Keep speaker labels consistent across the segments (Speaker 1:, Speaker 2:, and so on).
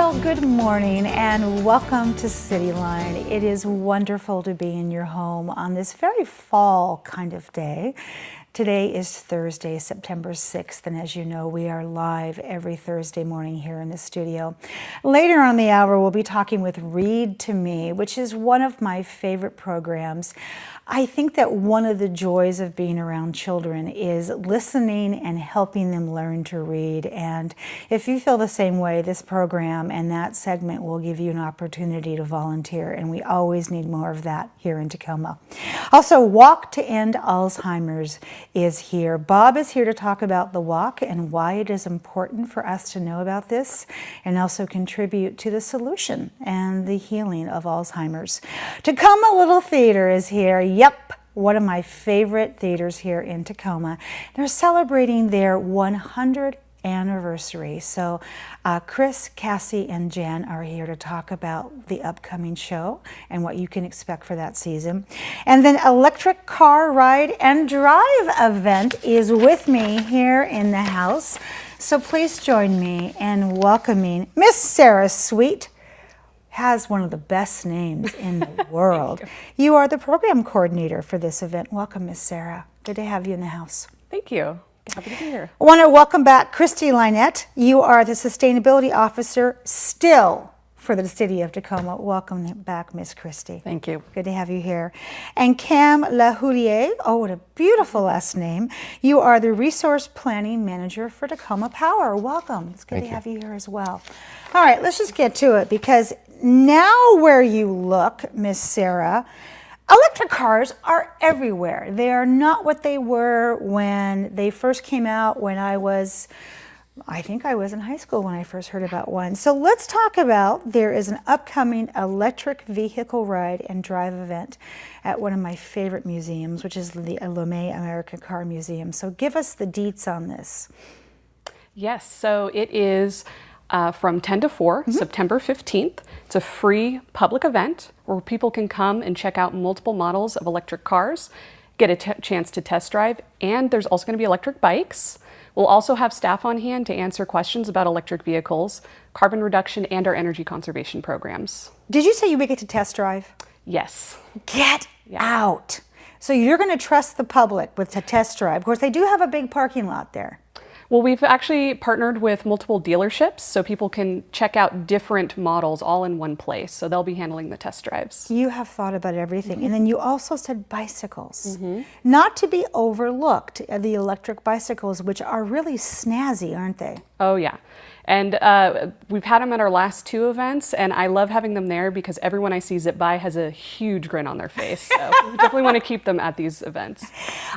Speaker 1: Well, good morning and welcome to CityLine. It is wonderful to be in your home on this very fall kind of day. Today is Thursday, September 6th, and as you know, we are live every Thursday morning here in the studio. Later on the hour, we'll be talking with Read to Me, which is one of my favorite programs. I think that one of the joys of being around children is listening and helping them learn to read. And if you feel the same way, this program and that segment will give you an opportunity to volunteer, and we always need more of that here in Tacoma. Also, Walk to End Alzheimer's is here. Bob is here to talk about the walk and why it is important for us to know about this and also contribute to the solution and the healing of Alzheimer's. Tacoma Little Theater is here. Yep, one of my favorite theaters here in Tacoma. They're celebrating their 100th anniversary. So Chris, Cassie, and Jen are here to talk about the upcoming show and what you can expect for that season. And then Electric Car Ride and Drive event is with me here in the house. So please join me in welcoming Miss Sarah Sweet. Has one of the best names in the world. You are the program coordinator for this event. Welcome, Miss Sarah. Good to have you in the house.
Speaker 2: Thank you. Happy to be here.
Speaker 1: I want to welcome back Christy Lynette. You are the Sustainability Officer still for the City of Tacoma. Welcome back, Miss Christy.
Speaker 2: Thank you.
Speaker 1: Good to have you here. And Cam Lahoulier, oh, what a beautiful last name. You are the Resource Planning Manager for Tacoma Power. Welcome. It's good to have you here as well. All right, let's just get to it, because now where you look, Miss Sarah, electric cars are everywhere. They are not what they were when they first came out, when I think I was in high school when I first heard about one. So let's talk about, there is an upcoming electric vehicle ride and drive event at one of my favorite museums, which is the LeMay American Car Museum. So give us the deets on this.
Speaker 2: Yes, so it is from 10 to 4, September 15th. It's a free public event where people can come and check out multiple models of electric cars, get a chance to test drive, and there's also going to be electric bikes. We'll also have staff on hand to answer questions about electric vehicles, carbon reduction, and our energy conservation programs.
Speaker 1: Did you say you would get to test drive?
Speaker 2: Yes.
Speaker 1: Get out. So you're going to trust the public with a test drive. Of course, they do have a big parking lot there.
Speaker 2: Well, we've actually partnered with multiple dealerships so people can check out different models all in one place. So they'll be handling the test drives.
Speaker 1: You have thought about everything. And then you also said bicycles. Not to be overlooked, the electric bicycles, which are really snazzy, aren't they?
Speaker 2: Oh, yeah. And we've had them at our last 2 events, and I love having them there because everyone I see zip by has a huge grin on their face. So we definitely want to keep them at these events.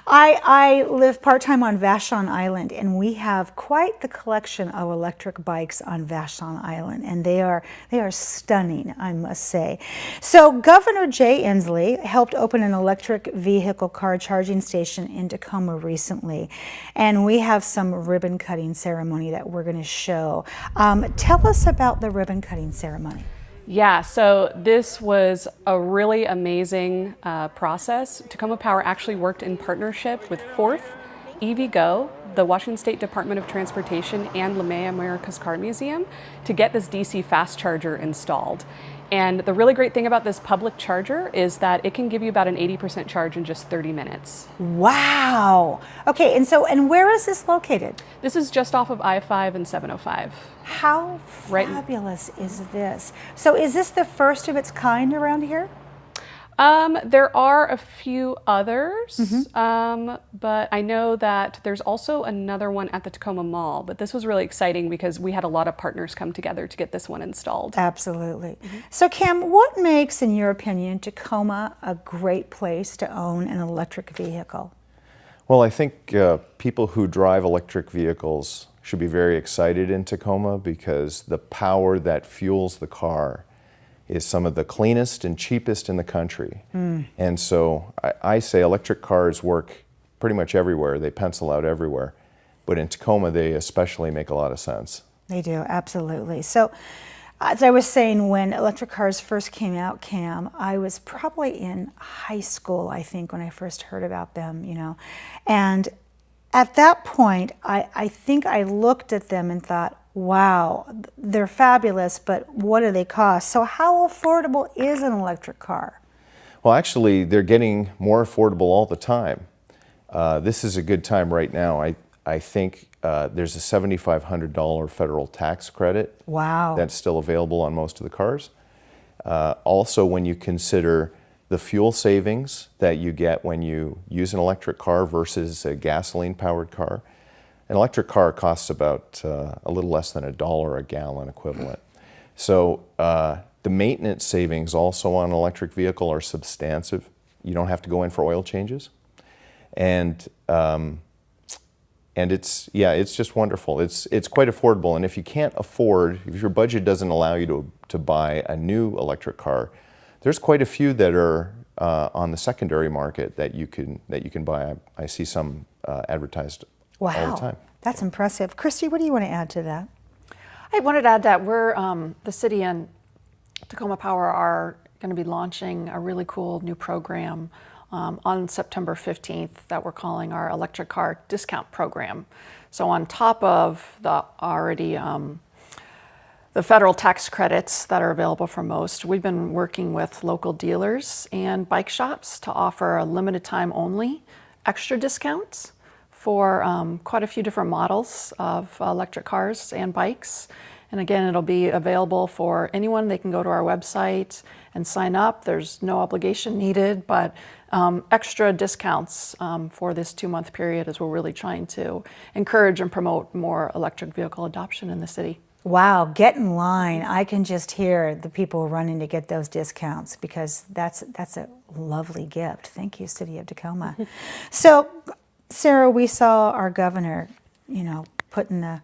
Speaker 1: I live part-time on Vashon Island, and we have quite the collection of electric bikes on Vashon Island, and they are stunning, I must say. So Governor Jay Inslee helped open an electric vehicle car charging station in Tacoma recently, and we have some ribbon cutting ceremony that we're going to show. Tell us about the ribbon cutting ceremony.
Speaker 2: Yeah, so this was a really amazing process. Tacoma Power actually worked in partnership with Fourth, EVgo, the Washington State Department of Transportation, and LeMay America's Car Museum to get this DC fast charger installed. And the really great thing about this public charger is that it can give you about an 80% charge in just 30 minutes.
Speaker 1: Wow. Okay, and where is this located?
Speaker 2: This is just off of I-5 and 705.
Speaker 1: How fabulous is this? So is this the first of its kind around here?
Speaker 2: There are a few others, but I know that there's also another one at the Tacoma Mall, but this was really exciting because we had a lot of partners come together to get this one installed.
Speaker 1: Absolutely. So Cam, what makes, in your opinion, Tacoma a great place to own an electric vehicle?
Speaker 3: Well, I think people who drive electric vehicles should be very excited in Tacoma because the power that fuels the car is some of the cleanest and cheapest in the country. And so I say electric cars work pretty much everywhere. They pencil out everywhere. But in Tacoma, they especially make a lot of sense.
Speaker 1: They do, absolutely. So as I was saying, when electric cars first came out, Cam, I was probably in high school, I think, when I first heard about them, you know. And at that point, I think I looked at them and thought, Wow, they're fabulous, but what do they cost? So how affordable is an electric car?
Speaker 3: Well, actually, they're getting more affordable all the time. This is a good time right now. I think there's a $7,500 federal tax credit.
Speaker 1: Wow.
Speaker 3: That's still available on most of the cars. Also, when you consider the fuel savings that you get when you use an electric car versus a gasoline-powered car, an electric car costs about a little less than $1 a gallon equivalent. So the maintenance savings also on an electric vehicle are substantive. You don't have to go in for oil changes. And it's just wonderful. It's quite affordable. And if you can't afford, if your budget doesn't allow you to buy a new electric car, there's quite a few that are on the secondary market that you can buy. I see some advertised all the time.
Speaker 1: That's impressive. Christy, what do you want to add to that?
Speaker 4: I wanted to add that we're the city and Tacoma Power are going to be launching a really cool new program on September 15th that we're calling our electric car discount program. So on top of the already the federal tax credits that are available for most, we've been working with local dealers and bike shops to offer a limited time only extra discounts for quite a few different models of electric cars and bikes. And again, it'll be available for anyone. They can go to our website and sign up. There's no obligation needed, but extra discounts for this 2-month period as we're really trying to encourage and promote more electric vehicle adoption in the city.
Speaker 1: Wow, get in line. I can just hear the people running to get those discounts because that's a lovely gift. Thank you, City of Tacoma. So, Sarah, we saw our governor, putting the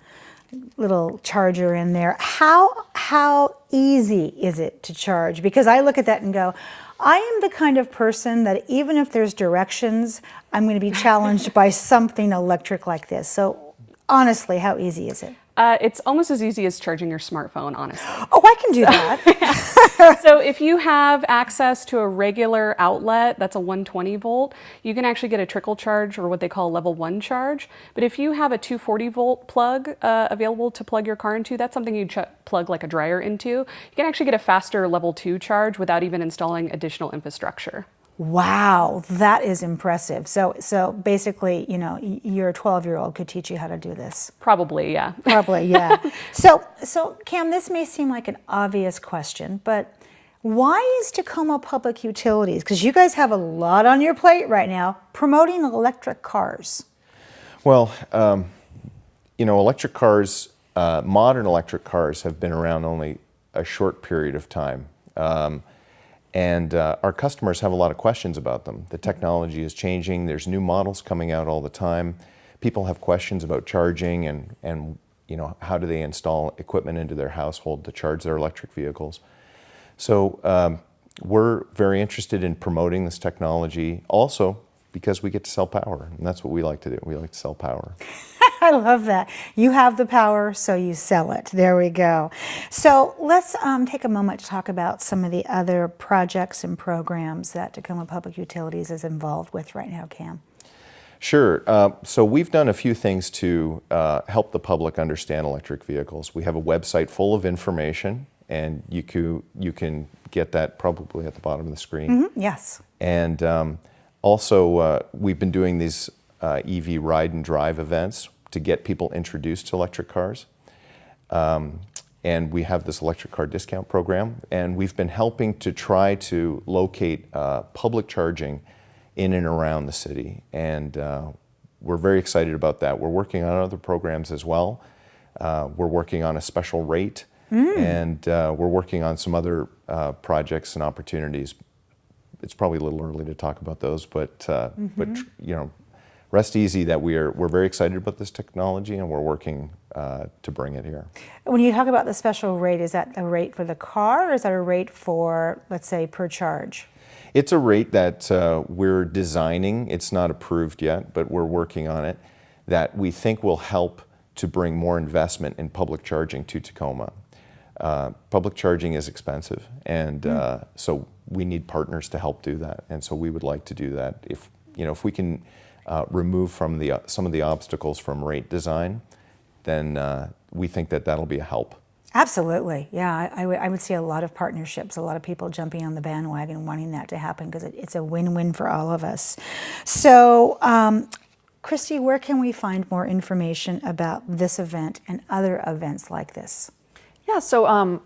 Speaker 1: little charger in there. How easy is it to charge? Because I look at that and go, I am the kind of person that even if there's directions, I'm going to be challenged by something electric like this. So honestly, how easy is it?
Speaker 2: It's almost as easy as charging your smartphone, honestly.
Speaker 1: Oh, I can do that.
Speaker 2: So if you have access to a regular outlet that's a 120 volt, you can actually get a trickle charge or what they call a level 1 charge. But if you have a 240 volt plug available to plug your car into, that's something you plug like a dryer into. You can actually get a faster level 2 charge without even installing additional infrastructure.
Speaker 1: Wow, that is impressive. So basically, your 12-year-old could teach you how to do this.
Speaker 2: Probably, yeah.
Speaker 1: Probably, yeah. So Cam, this may seem like an obvious question, but why is Tacoma Public Utilities, because you guys have a lot on your plate right now, promoting electric cars?
Speaker 3: Well, electric cars, modern electric cars have been around only a short period of time. And our customers have a lot of questions about them. The technology is changing. There's new models coming out all the time. People have questions about charging and how do they install equipment into their household to charge their electric vehicles. So we're very interested in promoting this technology also because we get to sell power. And that's what we like to do. We like to sell power.
Speaker 1: I love that. You have the power, so you sell it. There we go. So let's take a moment to talk about some of the other projects and programs that Tacoma Public Utilities is involved with right now, Cam.
Speaker 3: Sure. So we've done a few things to help the public understand electric vehicles. We have a website full of information, and you can get that probably at the bottom of the screen.
Speaker 1: Mm-hmm. Yes.
Speaker 3: And also, we've been doing these EV ride and drive events to get people introduced to electric cars. And we have this electric car discount program, and we've been helping to try to locate public charging in and around the city. And we're very excited about that. We're working on other programs as well. We're working on a special rate, and we're working on some other projects and opportunities. It's probably a little early to talk about those, but rest easy that we're very excited about this technology, and we're working to bring it here.
Speaker 1: When you talk about the special rate, is that a rate for the car, or is that a rate for, let's say, per charge?
Speaker 3: It's a rate that we're designing. It's not approved yet, but we're working on it, that we think will help to bring more investment in public charging to Tacoma. Public charging is expensive, and so we need partners to help do that. And so we would like to do that. If we can remove from some of the obstacles from rate design, then we think that that'll be a help.
Speaker 1: Absolutely. Yeah, I would see a lot of partnerships, a lot of people jumping on the bandwagon wanting that to happen because it's a win-win for all of us. So, Christy, where can we find more information about this event and other events like this?
Speaker 4: Yeah, so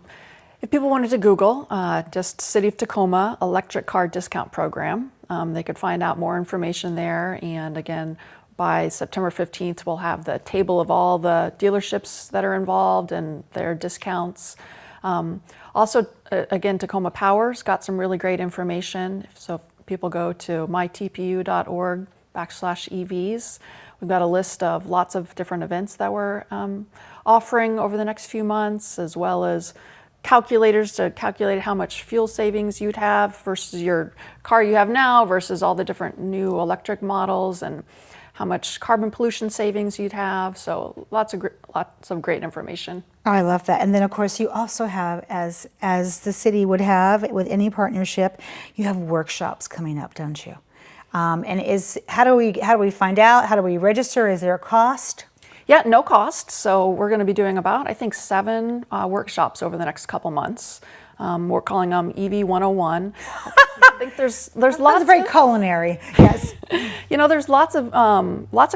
Speaker 4: if people wanted to Google just City of Tacoma Electric Car Discount Program, they could find out more information there. And again, by September 15th, we'll have the table of all the dealerships that are involved and their discounts. Also, again, Tacoma Power's got some really great information. So if people go to mytpu.org/EVs, we've got a list of lots of different events that we're offering over the next few months, as well as calculators to calculate how much fuel savings you'd have versus your car you have now versus all the different new electric models, and how much carbon pollution savings you'd have. So lots of great information.
Speaker 1: Oh, I love that. And then, of course, you also have, as the city would have with any partnership, you have workshops coming up, don't you? How do we find out? How do we register? Is there a cost?
Speaker 4: Yeah, no cost. So we're going to be doing about, I think, 7 workshops over the next couple months. We're calling them EV 101. I think there's lots
Speaker 1: of very culinary. Yes.
Speaker 4: There's lots of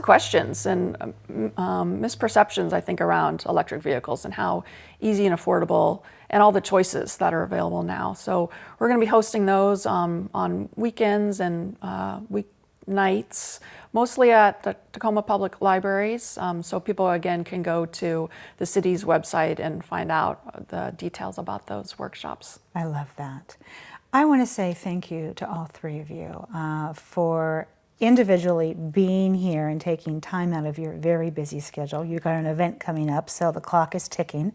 Speaker 4: questions and misperceptions, I think, around electric vehicles and how easy and affordable and all the choices that are available now. So we're going to be hosting those on weekends and weeknights, mostly at the Tacoma Public Libraries. So people, again, can go to the city's website and find out the details about those workshops.
Speaker 1: I love that. I want to say thank you to all three of you for individually being here and taking time out of your very busy schedule. You've got an event coming up, so the clock is ticking.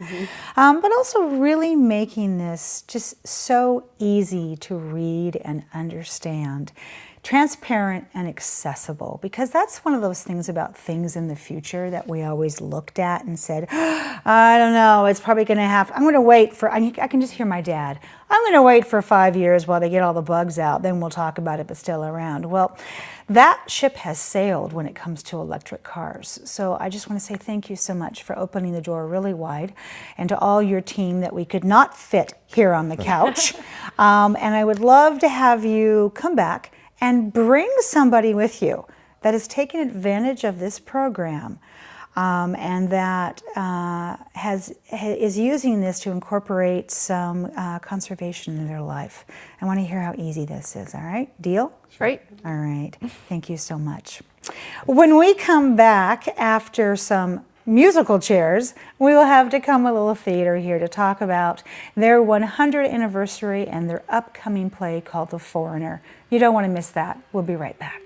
Speaker 1: But also really making this just so easy to read and understand. Transparent and accessible, because that's one of those things about things in the future that we always looked at and said, I don't know, it's probably going to have, I'm going to wait for, I can just hear my dad, I'm going to wait for 5 years while they get all the bugs out, then we'll talk about it, but still around. Well, that ship has sailed when it comes to electric cars. So I just want to say thank you so much for opening the door really wide, and to all your team that we could not fit here on the couch. And I would love to have you come back and bring somebody with you that has taken advantage of this program and that is using this to incorporate some conservation in their life. I want to hear how easy this is, all right? Deal?
Speaker 4: Great.
Speaker 1: All right. Thank you so much. When we come back after some musical chairs, we will have Tacoma Little Theater here to talk about their 100th anniversary and their upcoming play called The Foreigner. You don't want to miss that. We'll be right back.